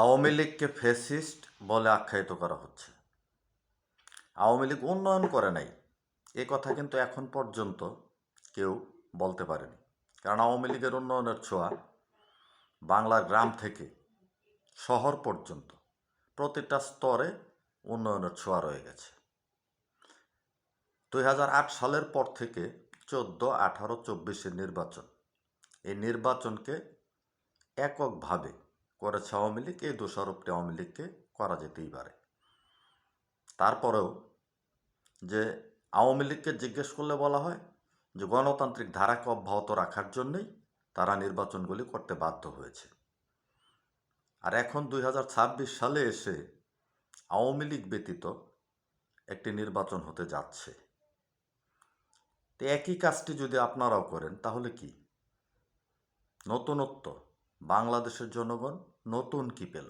আওয়ামী লীগকে ফ্যাসিস্ট বলে আখ্যায়িত করা হচ্ছে। আওয়ামী লীগ উন্নয়ন করে নাই, এ কথা কিন্তু এখন পর্যন্ত কেউ বলতে পারেনি। কারণ আওয়ামী লীগের উন্নয়নের ছোঁয়া বাংলার গ্রাম থেকে শহর পর্যন্ত প্রতিটা স্তরে উন্নয়নের ছোঁয়া রয়ে গেছে। 2008 সালের পর থেকে 14, 18, 24-এর নির্বাচন, এই নির্বাচনকে এককভাবে করেছে আওয়ামী লীগ। এই দোষারোপটি আওয়ামী লীগকে করা যেতেই পারে। তারপরেও যে আওয়ামী লীগকে জিজ্ঞেস করলে বলা হয় যে গণতান্ত্রিক ধারাকে অব্যাহত রাখার জন্যই তারা নির্বাচনগুলি করতে বাধ্য হয়েছে। আর এখন 2026 সালে এসে আওয়ামী লীগ ব্যতীত একটি নির্বাচন হতে যাচ্ছে। তো একই কাজটি যদি আপনারাও করেন তাহলে কি নতুনত্ব? বাংলাদেশের জনগণ নতুন কি পেল?